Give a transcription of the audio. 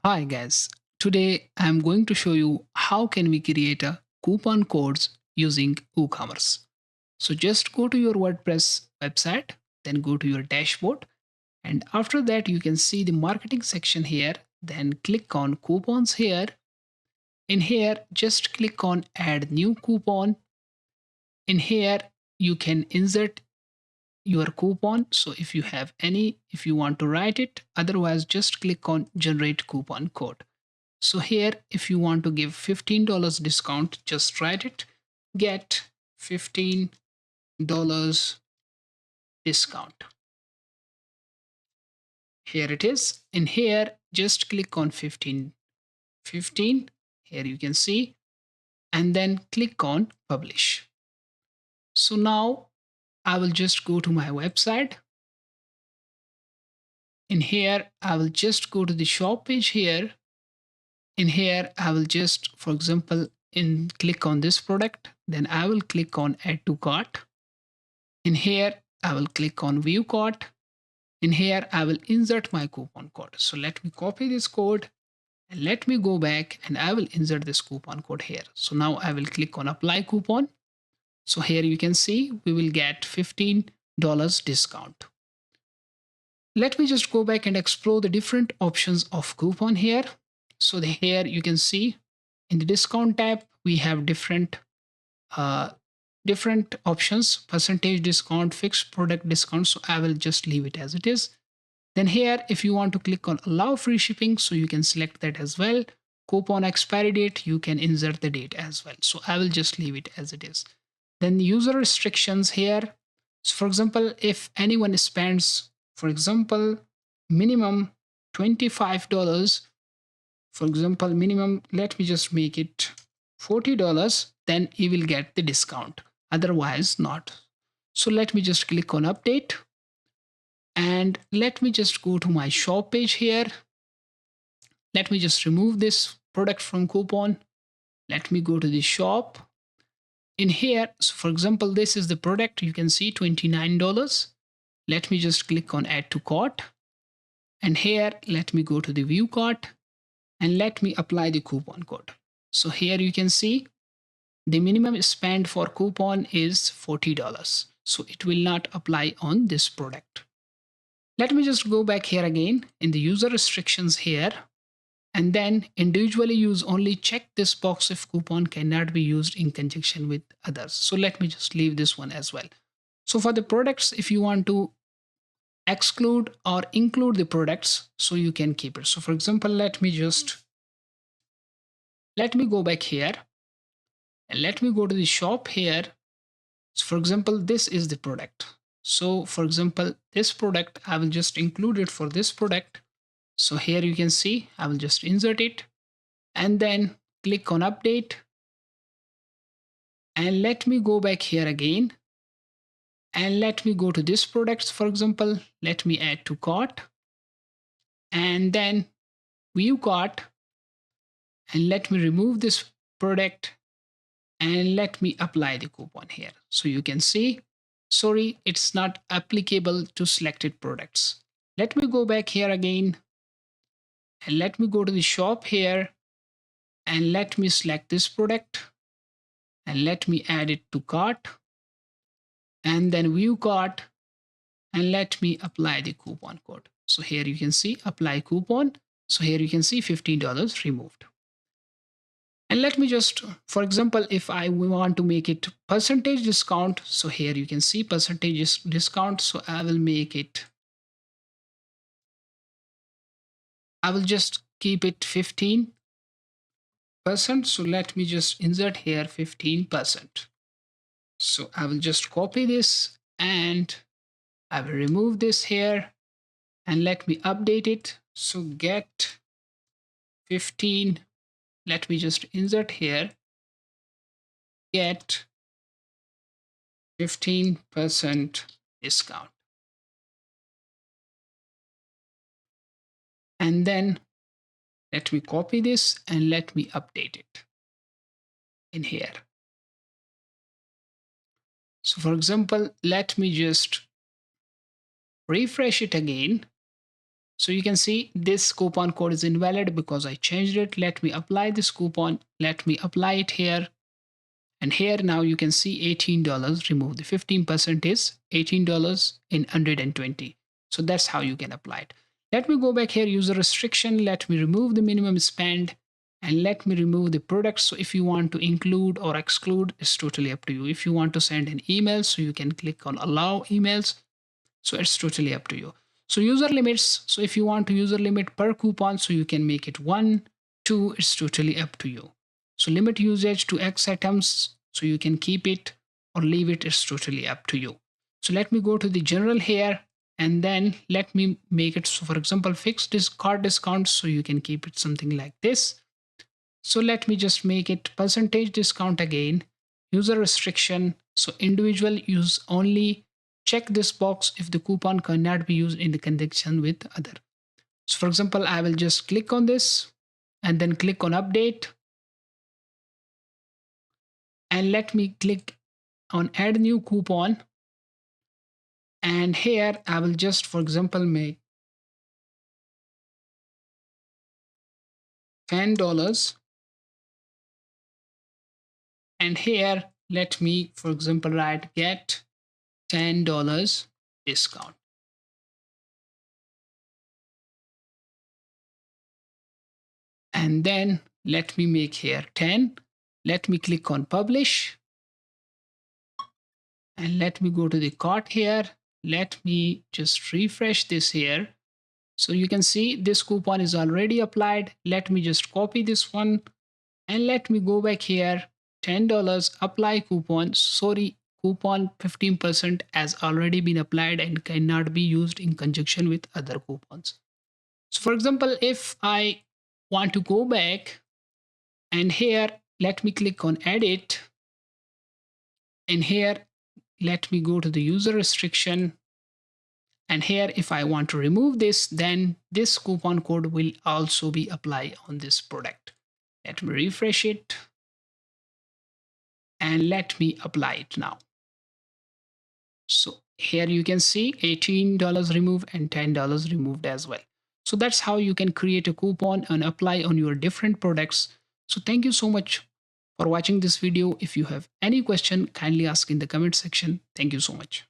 Hi guys, today I'm going to show you how can we create a coupon codes using WooCommerce. So just go to your WordPress website, then go to your dashboard, and after that you can see the marketing section here, then click on coupons here. In here, just click on add new coupon. In here, you can insert your coupon. So if you have any, if you want to write it, otherwise just click on generate coupon code. So here, if you want to give $15 discount, just write it, get $15 discount. Here it is. In here, just click on 15. Here you can see, and then click on publish. So now I will just go to my website. In here, I will just go to the shop page here. In here, I will just, for example, click on this product, then I will click on add to cart. In here, I will click on view cart. In here, I will insert my coupon code. So let me copy this code and let me go back and I will insert this coupon code here. So now I will click on apply coupon. So here you can see we will get $15 discount. Let me just go back and explore the different options of coupon here. So here you can see in the discount tab, we have different options: percentage discount, fixed product discount. So I will just leave it as it is. Then here, if you want to click on allow free shipping, so you can select that as well. Coupon expiry date, you can insert the date as well. So I will just leave it as it is. Then user restrictions here. So for example, if anyone spends, for example, minimum $25, for example, minimum, let me just make it $40, then you will get the discount. Otherwise, not. So let me just click on update. And let me just go to my shop page here. Let me just remove this product from coupon. Let me go to the shop. In here, so for example, this is the product. You can see $29. Let me just click on add to cart. And here, let me go to the view cart and let me apply the coupon code. So here you can see the minimum spend for coupon is $40. So it will not apply on this product. Let me just go back here again in the user restrictions here, and then individually use only. Check this box if coupon cannot be used in conjunction with others. So let me just leave this one as well. So for the products, if you want to exclude or include the products, so you can keep it. So for example, let me go back here and let me go to the shop here. So for example, this is the product. So for example, this product, I will just include it for this product. So here you can see, I will just insert it and then click on update. And let me go back here again. And let me go to this product. For example, let me add to cart and then view cart. And let me remove this product and let me apply the coupon here. So you can see, sorry, it's not applicable to selected products. Let me go back here again and let me go to the shop here and let me select this product and let me add it to cart and then view cart and let me apply the coupon code. So here you can see apply coupon. So here you can see $15 removed. And let me just, for example, if I want to make it percentage discount, so here you can see percentage discount. So I will make it, I will just keep it 15%. So let me just insert here 15%. So I will just copy this and I will remove this here and let me update it. So get 15. Let me just insert here, get 15% discount. And then let me copy this and let me update it in here. So for example, let me just refresh it again. So you can see this coupon code is invalid because I changed it. Let me apply this coupon. Let me apply it here. And here now you can see $18 removed. The 15% is $18 in 120. So that's how you can apply it. Let me go back here, user restriction. Let me remove the minimum spend and let me remove the products. So if you want to include or exclude, it's totally up to you. If you want to send an email, so you can click on allow emails. So it's totally up to you. So user limits. So if you want to user limit per coupon, so you can make it 1, 2, it's totally up to you. So limit usage to X items, so you can keep it or leave it, it's totally up to you. So let me go to the general here and then let me make it, so for example, fixed this card discount, so you can keep it something like this. So let me just make it percentage discount again, user restriction. So individual use only. Check this box if the coupon cannot be used in the conjunction with other. So for example, I will just click on this and then click on update. And let me click on add new coupon. And here I will just, for example, make $10. And here, let me, for example, write get $10 discount. And then let me make here 10. Let me click on publish. And let me go to the cart here. Let me just refresh this here. So you can see this coupon is already applied. Let me just copy this one and let me go back here. $10 apply coupon. Sorry, coupon 15% has already been applied and cannot be used in conjunction with other coupons. So for example, if I want to go back and here, let me click on edit. And here, let me go to the user restriction. And here, if I want to remove this, then this coupon code will also be applied on this product. Let me refresh it. And let me apply it now. So here you can see $18 removed and $10 removed as well. So that's how you can create a coupon and apply on your different products. So thank you so much for watching this video. If you have any question, kindly ask in the comment section. Thank you so much.